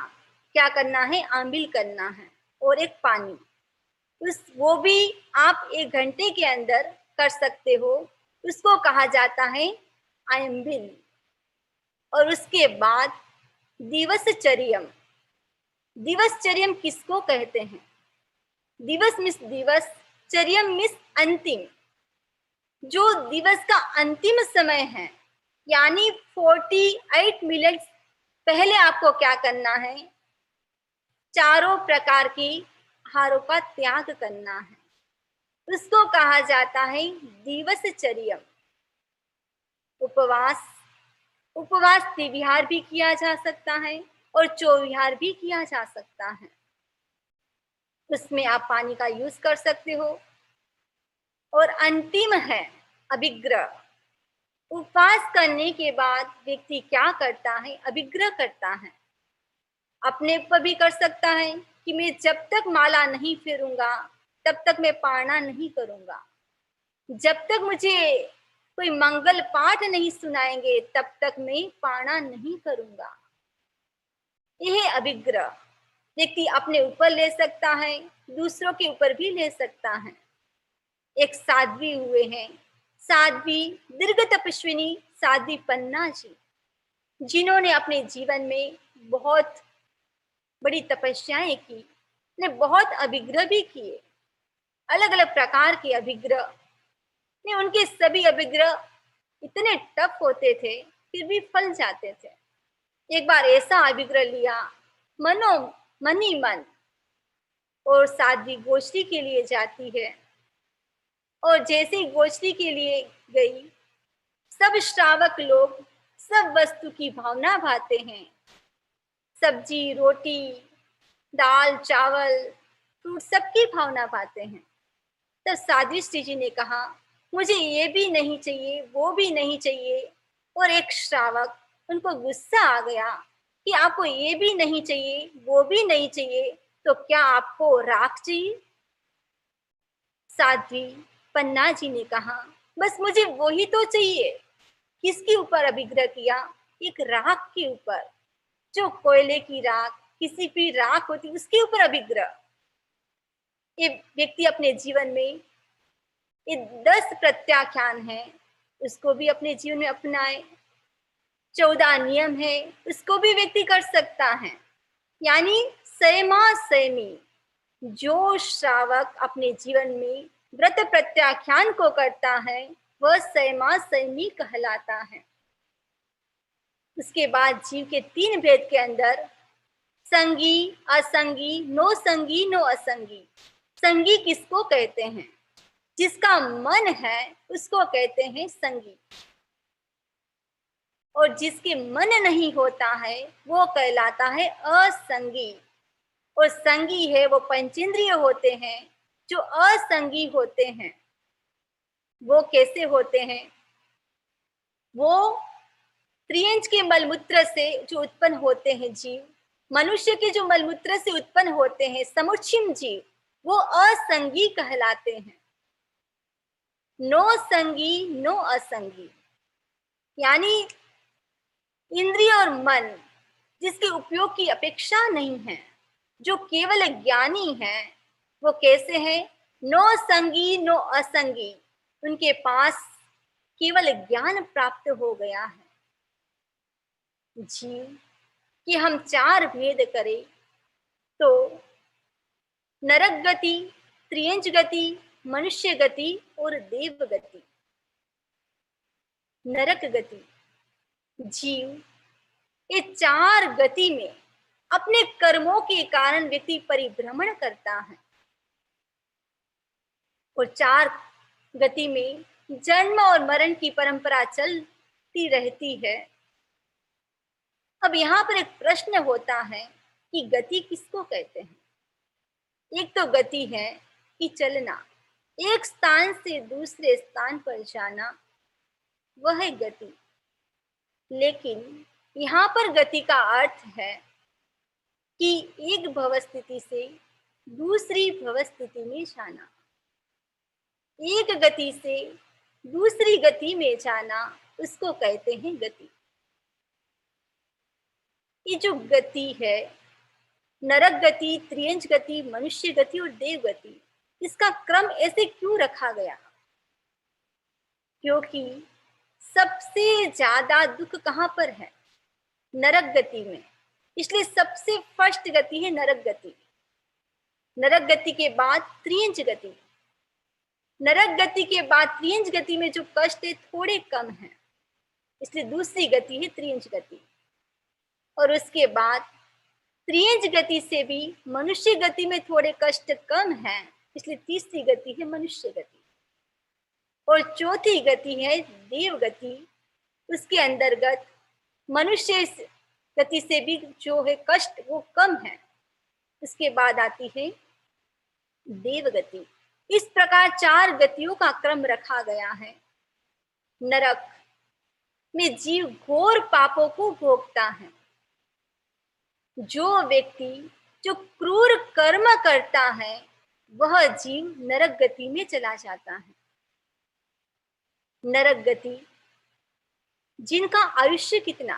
क्या करना है, आंबिल करना है, और एक पानी। वो भी आप 1 घंटे के अंदर कर सकते हो, उसको कहा जाता है आयम्बिल। और उसके बाद दिवसचर्यम। दिवसचर्यम किसको कहते हैं? दिवस मिस दिवस, चर्यम मिस अंतिम। जो दिवस का अंतिम समय है, यानी 48 मिनट पहले आपको क्या करना है, चारों प्रकार की आहारों का त्याग करना है। उसको कहा जाता है दिवसचर्या। उपवास, उपवास त्रिविहार भी किया जा सकता है और चौविहार भी किया जा सकता है। उसमें आप पानी का यूज कर सकते हो। और अंतिम है अभिग्रह। उपवास करने के बाद व्यक्ति क्या करता है, अभिग्रह करता है। अपने ऊपर भी कर सकता है कि मैं जब तक माला नहीं फेरूंगा तब तक मैं पारणा नहीं करूंगा, जब तक मुझे कोई मंगल पाठ नहीं सुनाएंगे तब तक मैं पारणा नहीं करूंगा। यह अभिग्रह व्यक्ति अपने ऊपर ले सकता है, दूसरों के ऊपर भी ले सकता है। एक साध्वी हुए हैं, साध्वी दीर्घ तपस्विनी साध्वी पन्ना जी, जिन्होंने अपने जीवन में बहुत बड़ी तपस्याएं की, ने बहुत अभिग्रह भी किए, अलग अलग प्रकार के अभिग्रह ने। उनके सभी अभिग्रह इतने टफ होते थे फिर भी फल जाते थे। एक बार ऐसा अभिग्रह लिया, मनो मन ही मन, और साध्वी गोष्ठी के लिए जाती है। और जैसे ही गोष्ठी के लिए गई, सब श्रावक लोग सब वस्तु की भावना भाते हैं, सब्जी रोटी दाल चावल फ्रूट सबकी भावना पाते हैं। तब साध्वी श्री जी ने कहा, मुझे ये भी नहीं चाहिए, वो भी नहीं चाहिए। और एक श्रावक, उनको गुस्सा आ गया कि आपको ये भी नहीं चाहिए, वो भी नहीं चाहिए, तो क्या आपको राख चाहिए? साध्वी पन्ना जी ने कहा, बस मुझे वही तो चाहिए। किसके ऊपर अभिग्रह किया? एक राख के ऊपर, जो कोयले की राख, किसी भी राख होती उसके ऊपर अभिग्रह। ये व्यक्ति अपने जीवन में ये 10 प्रत्याख्यान है, उसको भी अपने जीवन में अपनाए। 14 नियम है, उसको भी व्यक्ति कर सकता है। यानी संयमा संयमी, जो श्रावक अपने जीवन में व्रत प्रत्याख्यान को करता है वह संयमा संयमी कहलाता है। उसके बाद जीव के 3 भेद के अंदर संगी असंगी, नो संगी नो असंगी। संगी किसको कहते हैं? जिसका मन है उसको कहते हैं संगी, और जिसके मन नहीं होता है वो कहलाता है असंगी। और संगी है वो पंचेंद्रिय होते हैं। जो असंगी होते हैं वो कैसे होते हैं? वो त्रियंज के मलमूत्र से जो उत्पन्न होते हैं जीव, मनुष्य के जो मलमूत्र से उत्पन्न होते हैं समुच्छिम जीव, वो असंगी कहलाते हैं। नो संगी नो असंगी, यानी इंद्रिय और मन जिसके उपयोग की अपेक्षा नहीं है, जो केवल ज्ञानी है, वो कैसे है? नो संगी नो असंगी, उनके पास केवल ज्ञान प्राप्त हो गया है। जीव कि हम 4 भेद करें तो नरक गति, त्रियंज गति, मनुष्य गति और देव गति। नरक गति, जीव ये 4 गति में अपने कर्मों के कारण व्यक्ति परिभ्रमण करता है, और 4 गति में जन्म और मरण की परंपरा चलती रहती है। अब यहाँ पर एक प्रश्न होता है कि गति किसको कहते हैं? एक तो गति है कि चलना, एक स्थान से दूसरे स्थान पर जाना, वह है गति। लेकिन यहाँ पर गति का अर्थ है कि एक भव स्थिति से दूसरी भव स्थिति में जाना, एक गति से दूसरी गति में जाना, उसको कहते हैं गति। ये जो गति है, नरक गति, त्रियंज गति, मनुष्य गति और देव गति, इसका क्रम ऐसे क्यों रखा गया? क्योंकि सबसे ज्यादा दुख कहाँ पर है? नरक गति में। इसलिए सबसे फर्स्ट गति है नरक गति। नरक गति के बाद त्रियंज गति, नरक गति के बाद त्रियंज गति में जो कष्ट है थोड़े कम है, इसलिए दूसरी गति है त्रियंज गति। और उसके बाद त्रियंज गति से भी मनुष्य गति में थोड़े कष्ट कम है, इसलिए तीसरी गति है मनुष्य गति। और चौथी गति है देव गति, उसके अंतर्गत मनुष्य गति से भी जो है कष्ट वो कम है। उसके बाद आती है देव गति। इस प्रकार 4 गतियों का क्रम रखा गया है। नरक में जीव घोर पापों को भोगता है। जो व्यक्ति जो क्रूर कर्म करता है वह जीव नरक गति में चला जाता है। नरक गति जिनका आयुष्य कितना,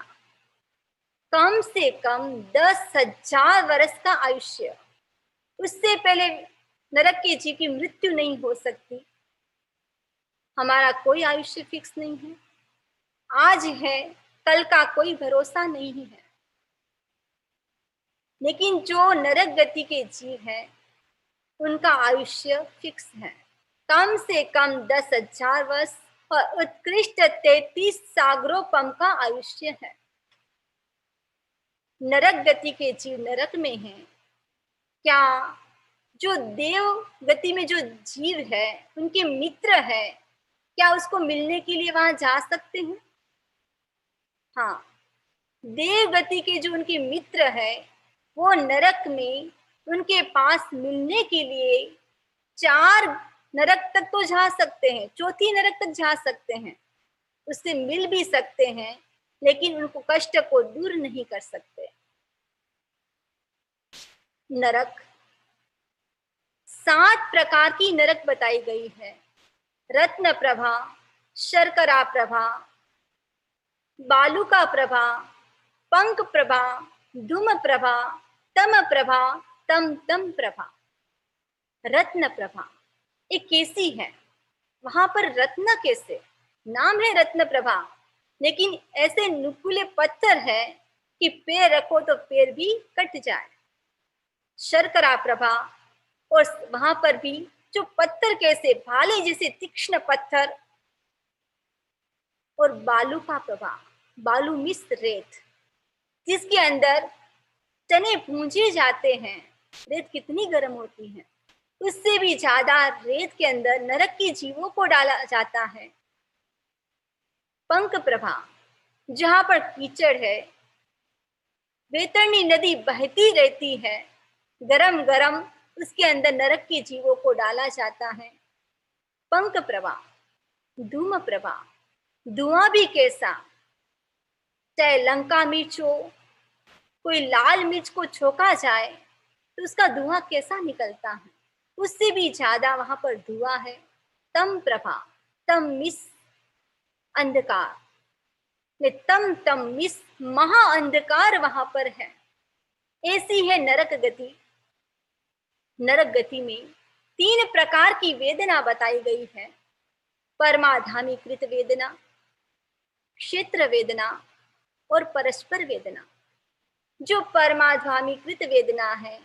कम से कम 10,000 वर्ष का आयुष्य, उससे पहले नरक के जीव की मृत्यु नहीं हो सकती। हमारा कोई आयुष्य फिक्स नहीं है, आज है कल का कोई भरोसा नहीं है। लेकिन जो नरक गति के जीव है उनका आयुष्य फिक्स है, कम से कम 10,000 वर्ष और उत्कृष्ट 33 सागरोपम का आयुष्य है। नरक गति के जीव नरक में हैं। क्या जो देव गति में जो जीव है उनके मित्र है, क्या उसको मिलने के लिए वहां जा सकते हैं? हाँ, देव गति के जो उनके मित्र है वो नरक में उनके पास मिलने के लिए 4 नरक तक तो जा सकते हैं, चौथी नरक तक जा सकते हैं, उससे मिल भी सकते हैं, लेकिन उनको कष्ट को दूर नहीं कर सकते। नरक 7 प्रकार की नरक बताई गई है। रत्न प्रभा, शर्करा प्रभा, बालुका प्रभा, पंख प्रभा, धूम प्रभा, तम प्रभा, तम तम प्रभा। रत्न प्रभा एक कैसी है, वहां पर रत्न कैसे, नाम है रत्न प्रभा, लेकिन ऐसे नुकीले पत्थर है कि पैर रखो तो पैर भी कट जाए। शर्करा प्रभा, और वहां पर भी जो पत्थर कैसे, भाले जैसे तीक्ष्ण पत्थर। और बालू का प्रभा, बालू मिस रेत, जिसके अंदर चने भूंजे जाते हैं। रेत कितनी गर्म होती है, उससे भी ज्यादा रेत के अंदर नरक के जीवों को डाला जाता है। पंख प्रभा, जहां पर कीचड़ है, वैतरणी नदी बहती रहती है, गरम गरम उसके अंदर नरक के जीवों को डाला जाता है। पंख प्रभा। धूम प्रभा, धुआं भी कैसा, चाहे लंका मिर्च हो, कोई लाल मिर्च को छोका जाए तो उसका धुआं कैसा निकलता है, उससे भी ज्यादा वहां पर धुआं है। तम प्रभा, तम मिस अंधकार, तम तम मिस महा अंधकार वहां पर है। ऐसी है नरक गति। नरक गति में 3 प्रकार की वेदना बताई गई है। परमाधामी कृत वेदना, क्षेत्र वेदना और परस्पर वेदना। जो परमाधामी कृत वेदना है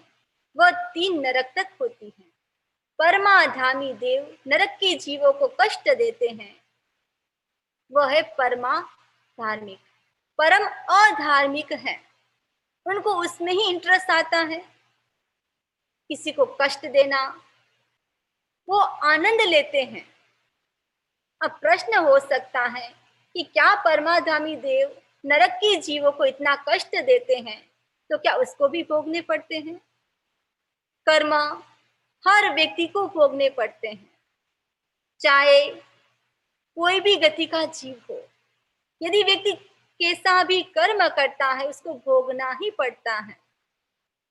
वह 3 नरक तक होती है। परमाधामी देव नरक के जीवों को कष्ट देते हैं, वह है परमा धार्मिक। परम अधार्मिक है, उनको उसमें ही इंटरेस्ट आता है, किसी को कष्ट देना, वो आनंद लेते हैं। अब प्रश्न हो सकता है कि क्या परमाधामी देव नरक के जीवों को इतना कष्ट देते हैं तो क्या उसको भी भोगने पड़ते हैं? कर्म हर व्यक्ति को भोगने पड़ते हैं, चाहे कोई भी गति का जीव हो। यदि व्यक्ति कैसा भी कर्म करता है उसको भोगना ही पड़ता है।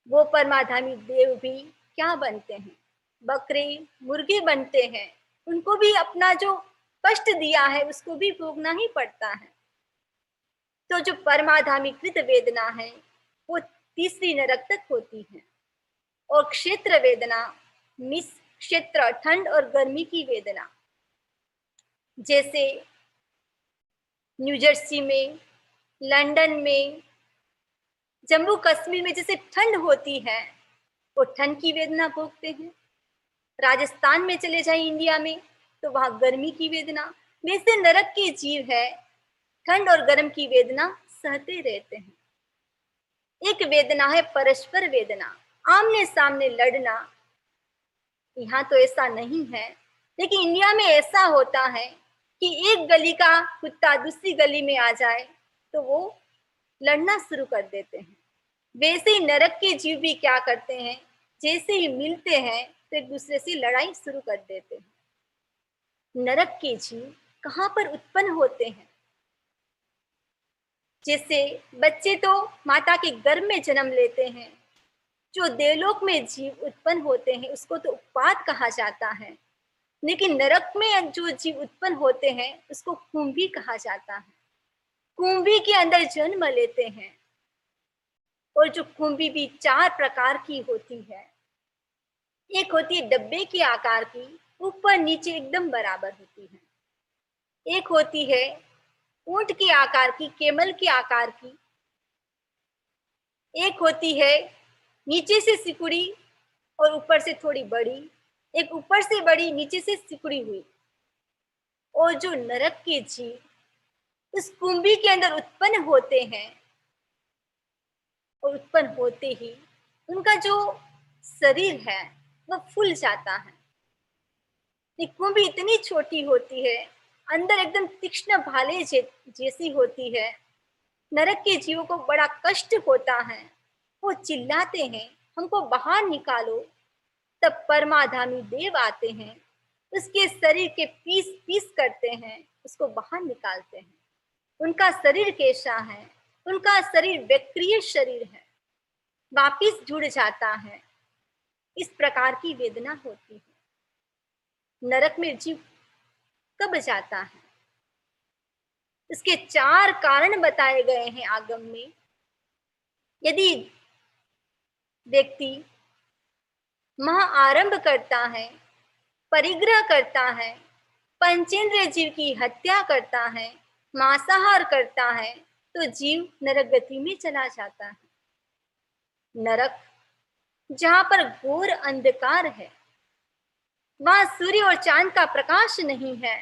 वो परमाधामी देव भी क्या बनते हैं, बकरे मुर्गे बनते हैं, उनको भी अपना जो कष्ट दिया है उसको भी भोगना ही पड़ता है। तो जो परमाधामी कृत वेदना है वो तीसरी नरक तक होती है। और क्षेत्र वेदना, मिस क्षेत्र, ठंड और गर्मी की वेदना, जैसे न्यू जर्सी में, लंदन में, जम्मू कश्मीर में जैसे ठंड होती है वो ठंड की वेदना भोगते हैं। राजस्थान में चले जाए इंडिया में तो वहां गर्मी की वेदना। वैसे नरक के जीव है, ठंड और गर्म की वेदना सहते रहते हैं। एक वेदना है परस्पर वेदना, आमने सामने लड़ना। यहाँ तो ऐसा नहीं है, लेकिन इंडिया में ऐसा होता है कि एक गली का कुत्ता दूसरी गली में आ जाए तो वो लड़ना शुरू कर देते हैं। वैसे ही नरक के जीव भी क्या करते हैं, जैसे ही मिलते हैं तो एक दूसरे से लड़ाई शुरू कर देते हैं। नरक के जीव कहाँ पर उत्पन्न होते हैं? जैसे बच्चे तो माता के गर्भ में जन्म लेते हैं। जो देवलोक में जीव उत्पन्न होते हैं उसको तो उत्पात कहा जाता है, लेकिन नरक में जो जीव उत्पन्न होते हैं उसको कुंभी कहा जाता है। कुंभी के अंदर जन्म लेते हैं, और जो कुंभी भी 4 प्रकार की होती है। एक होती है डब्बे के आकार की, ऊपर नीचे एकदम बराबर होती है। एक होती है ऊंट के आकार की, केमल के आकार की। एक होती है नीचे से सिकुड़ी और ऊपर से थोड़ी बड़ी। एक ऊपर से बड़ी, नीचे से सिकुड़ी हुई। और जो नरक के जीव उस कुंभी के अंदर उत्पन्न होते हैं, और उत्पन्न होते ही उनका जो शरीर है वह फूल जाता है। ये कुंभी इतनी छोटी होती है, अंदर एकदम तीक्ष्ण भाले जैसी होती है। नरक के जीवों को बड़ा कष्ट होता है, वो चिल्लाते हैं हमको बाहर निकालो। तब परमाधामी देव आते हैं, उसके शरीर के पीस पीस करते हैं, उसको बाहर निकालते हैं। उनका शरीर कैसा है? उनका शरीर वक्रीय शरीर है, वापिस जुड़ जाता है। इस प्रकार की वेदना होती है। नरक में जीव कब जाता है? इसके 4 कारण बताए गए हैं आगम में। यदि व्यक्ति महा आरंभ करता है, परिग्रह करता है, पंचेंद्रिय जीव की हत्या करता है, मांसाहार करता है, तो जीव नरक गति में चला जाता है। नरक जहां पर घोर अंधकार है, वहां सूर्य और चांद का प्रकाश नहीं है।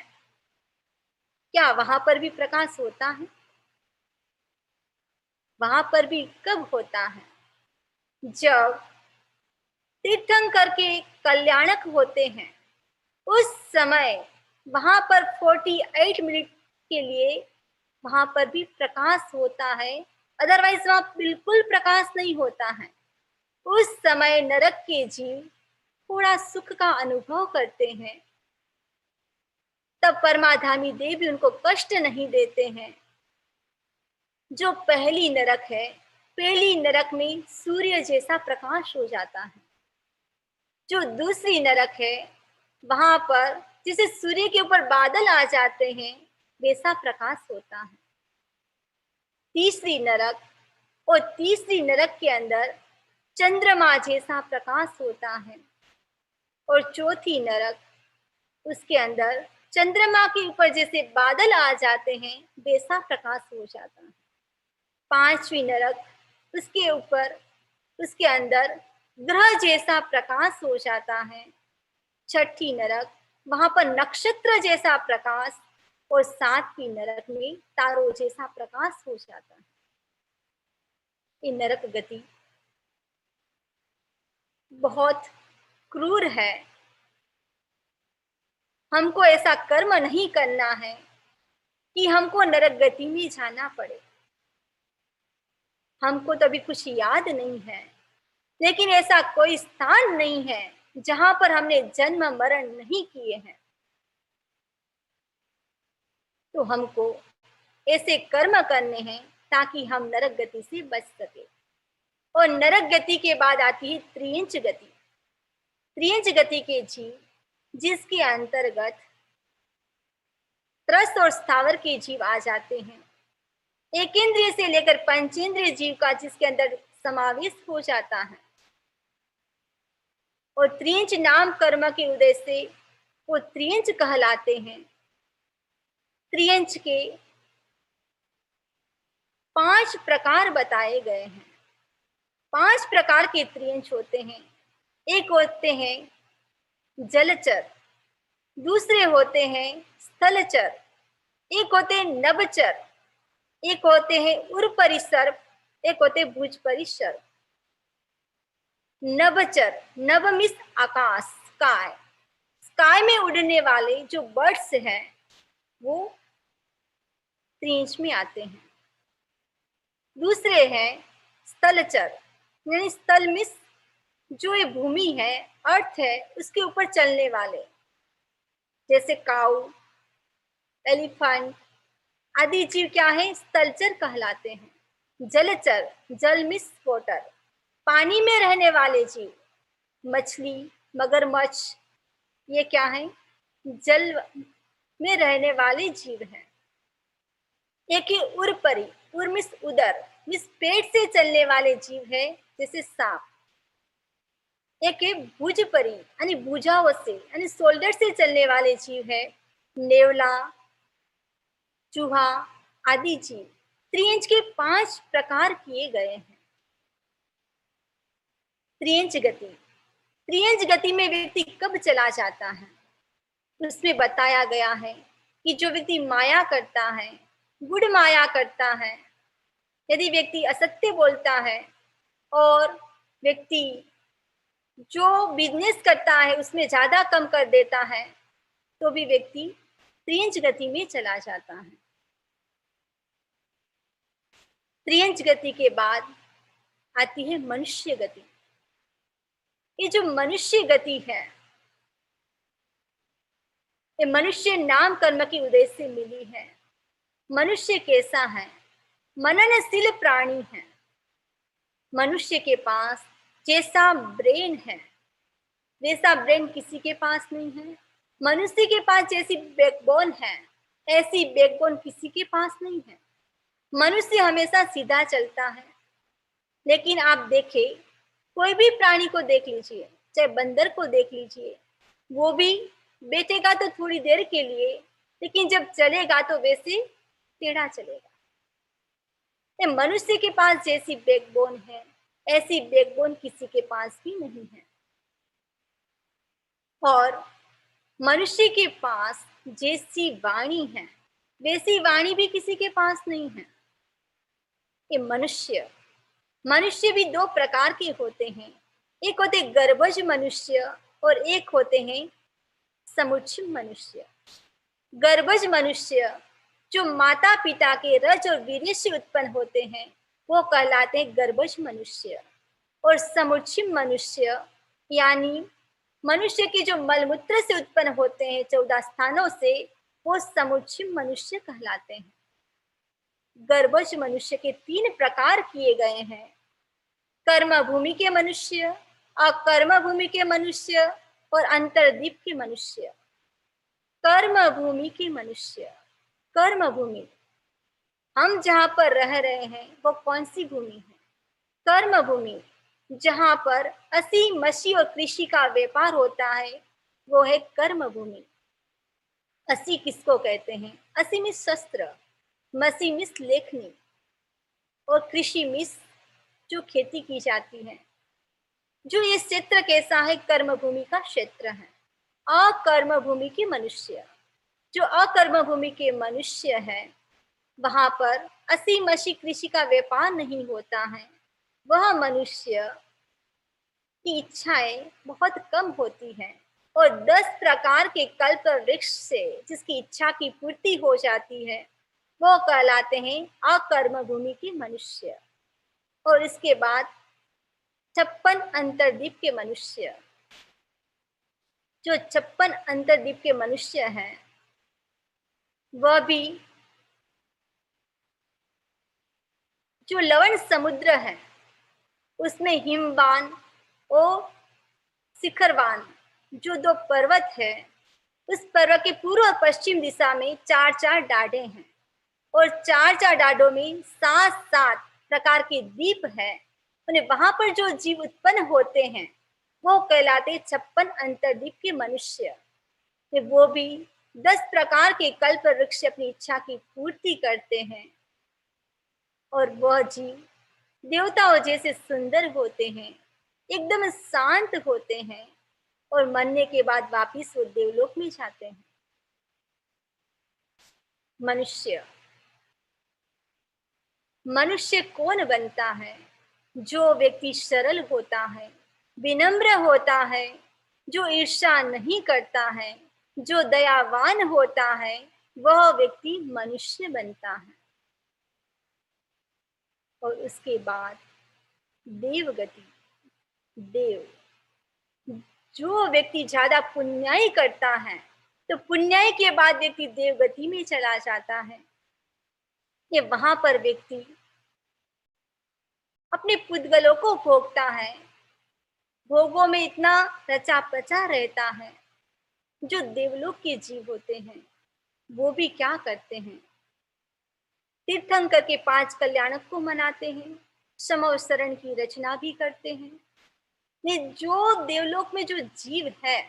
क्या वहां पर भी प्रकाश होता है? वहां पर भी कब होता है? जब तीर्थंकर के कल्याणक होते हैं, उस समय वहां पर 48 मिनट के लिए वहां पर भी प्रकाश होता है। अदरवाइज वहां बिल्कुल प्रकाश नहीं होता है। उस समय नरक के जीव थोड़ा सुख का अनुभव करते हैं। तब परमाधामी देव भी उनको कष्ट नहीं देते हैं। जो पहली नरक है, पहली नरक में सूर्य जैसा प्रकाश हो जाता है। जो दूसरी नरक है, वहां पर जैसे सूर्य के ऊपर बादल आ जाते हैं वैसा प्रकाश होता है। तीसरी नरक, और तीसरी नरक के अंदर चंद्रमा जैसा प्रकाश होता है। और चौथी नरक, उसके अंदर चंद्रमा के ऊपर जैसे बादल आ जाते हैं वैसा प्रकाश हो जाता है। पांचवी नरक, उसके ऊपर उसके अंदर ग्रह जैसा प्रकाश हो जाता है। छठी नरक, वहां पर नक्षत्र जैसा प्रकाश। और 7वीं नरक में तारों जैसा प्रकाश हो जाता है। ये नरक गति बहुत क्रूर है। हमको ऐसा कर्म नहीं करना है कि हमको नरक गति में जाना पड़े। हमको तो अभी कुछ याद नहीं है, लेकिन ऐसा कोई स्थान नहीं है जहां पर हमने जन्म मरण नहीं किए हैं। तो हमको ऐसे कर्म करने हैं ताकि हम नरक गति से बच सके। और नरक गति के बाद आती है त्रियंच गति। त्रियंच गति के जीव, जिसके अंतर्गत त्रस्त और स्थावर के जीव आ जाते हैं। एक इंद्रिय से लेकर पंचेंद्रिय जीव का जिसके अंदर समावेश हो जाता है। और त्रियंच नाम कर्म के उदय से वो त्रियंच कहलाते हैं। त्रियंच के 5 प्रकार बताए गए हैं। 5 प्रकार के त्रियंच होते हैं। एक होते हैं जलचर, दूसरे होते हैं स्थलचर, एक होते हैं नभचर, एक होते हैं उरपरिसर्प, एक होते हैं भुजपरिसर्प। नभचर, नभ मीन्स आकाश, स्काई, स्काई में उड़ने वाले जो बर्ड्स हैं वो त्रिंच में आते हैं। दूसरे हैं स्थलचर, यानी स्थल मीन्स जो ये भूमि है, अर्थ है, उसके ऊपर चलने वाले, जैसे काऊ, एलिफेंट आदि जीव क्या है, स्थलचर कहलाते हैं। जलचर, जल मीन्स वाटर, पानी में रहने वाले जीव, मछली, मगरमच्छ, ये क्या है, जल में रहने वाले जीव हैं। एक ही उरपरी, उर मीन्स उदर, मीन्स पेट से चलने वाले जीव है, जैसे सांप। एक है भुजपरी, यानी भुजाओं से, यानी शोल्डर से चलने वाले जीव है, नेवला, चूहा आदि जीव। त्रियंच के 5 प्रकार किए गए हैं। त्रियंच गति, त्रियंच गति में व्यक्ति कब चला जाता है, उसमें बताया गया है कि जो व्यक्ति माया करता है, गुड़ माया करता है, यदि व्यक्ति असत्य बोलता है और व्यक्ति जो बिजनेस करता है उसमें ज्यादा कम कर देता है, तो भी व्यक्ति त्रियंच गति में चला जाता है। त्रियंच गति के बाद आती है मनुष्य गति। ये जो मनुष्य गति है, ये मनुष्य नाम कर्म की उदय से मिली है। मनुष्य कैसा है, मननशील प्राणी है। मनुष्य के पास जैसा ब्रेन है वैसा ब्रेन किसी के पास नहीं है। मनुष्य के पास जैसी बैकबोन है ऐसी बैकबोन किसी के पास नहीं है। मनुष्य हमेशा सीधा चलता है, लेकिन आप देखें, कोई भी प्राणी को देख लीजिए, चाहे बंदर को देख लीजिए, वो भी बैठेगा तो थोड़ी देर के लिए, लेकिन जब चलेगा तो वैसे टेढ़ा चलेगा। मनुष्य के पास जैसी बैकबोन है ऐसी बैकबोन किसी के पास भी नहीं है। और मनुष्य के पास जैसी वाणी है वैसी वाणी भी किसी के पास नहीं है। ये मनुष्य, मनुष्य भी 2 प्रकार के होते हैं। एक होते गर्भज मनुष्य और एक होते हैं समुच्चय मनुष्य। गर्भज मनुष्य जो माता पिता के रज और वीर्य से उत्पन्न होते हैं वो कहलाते हैं गर्भज मनुष्य। और समुच्चय मनुष्य यानी मनुष्य के जो मलमूत्र से उत्पन्न होते हैं 14 स्थानों से, वो समुच्चय मनुष्य कहलाते हैं। गर्भज मनुष्य के 3 प्रकार किए गए हैं, कर्म भूमि के मनुष्य, अकर्म भूमि के मनुष्य और अंतर्दीप के मनुष्य। कर्म भूमि के मनुष्य, कर्म भूमि, हम जहाँ पर रह रहे हैं वो कौन सी भूमि है, कर्म भूमि, जहाँ पर असी मसी और कृषि का व्यापार होता है वो है कर्म भूमि। असी किसको कहते हैं, असी मिस शस्त्र, मसी मिस लेखनी और कृषि मिस जो खेती की जाती है। जो ये क्षेत्र कैसा है, कर्म भूमि का क्षेत्र है। अकर्म भूमि के मनुष्य, जो अकर्म भूमि के मनुष्य है वहां पर असी मसी कृषि का व्यापार नहीं होता है। वह मनुष्य की इच्छाएं बहुत कम होती हैं और 10 प्रकार के कल्प वृक्ष से जिसकी इच्छा की पूर्ति हो जाती है वो कहलाते हैं अकर्म भूमि के मनुष्य। और इसके बाद 56 अंतर्दीप के मनुष्य, जो 56 अंतर्दीप के मनुष्य हैं वह भी जो लवण समुद्र है उसमें हिमवान और शिखरवान जो 2 पर्वत है, उस पर्वत के पूर्व और पश्चिम दिशा में 4-4 डाढ़े हैं और 4-4 डाढ़ों में 7-7 प्रकार के द्वीप है। उन्हें वहां पर जो जीव उत्पन्न होते हैं वो कहलाते 56 अंतर्दीप के मनुष्य। वो भी 10 प्रकार के कल्प वृक्ष अपनी इच्छा की पूर्ति करते हैं और वह जीव देवताओं जैसे सुंदर होते हैं, एकदम शांत होते हैं और मरने के बाद वापिस वो देवलोक में जाते हैं। मनुष्य मनुष्य कौन बनता है? जो व्यक्ति सरल होता है, विनम्र होता है, जो ईर्ष्या नहीं करता है, जो दयावान होता है, वह व्यक्ति मनुष्य बनता है। और उसके बाद देवगति, देव, जो व्यक्ति ज्यादा पुण्याई करता है, तो पुण्याई के बाद व्यक्ति देवगति में चला जाता है। ये वहां पर व्यक्ति अपने पुद्गलों को भोगता है, भोगों में इतना रचा पचा रहता है। जो देवलोक के जीव होते हैं वो भी क्या करते हैं? तीर्थंकर के 5 कल्याणक को मनाते हैं, समवसरण की रचना भी करते हैं। ये जो देवलोक में जो जीव है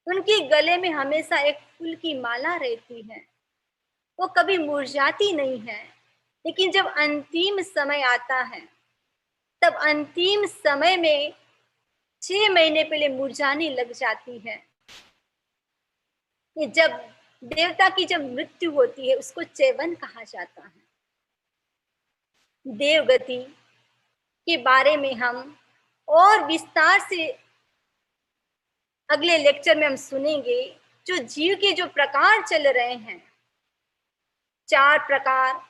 उनके गले में हमेशा एक फूल की माला रहती है, वो कभी मुरझाती नहीं है। लेकिन जब अंतिम समय आता है, तब अंतिम समय में 6 महीने पहले मुरझाने लग जाती है। ये जब देवता की जब मृत्यु होती है उसको चैवन कहा जाता है। देवगति के बारे में हम और विस्तार से अगले लेक्चर में हम सुनेंगे। जो जीव के जो प्रकार चल रहे हैं, 4 प्रकार,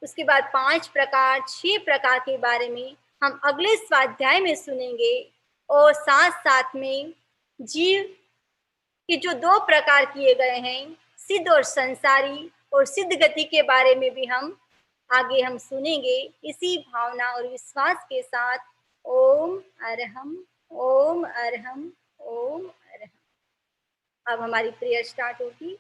उसके बाद 5 प्रकार, 6 प्रकार के बारे में हम अगले स्वाध्याय में सुनेंगे। और साथ साथ में जीव के जो 2 प्रकार किए गए हैं, सिद्ध और संसारी, और सिद्ध गति के बारे में भी हम आगे हम सुनेंगे। इसी भावना और विश्वास के साथ ओम अरहम, ओम अरहम, ओम अरहम। अब हमारी प्रेयर स्टार्ट होगी।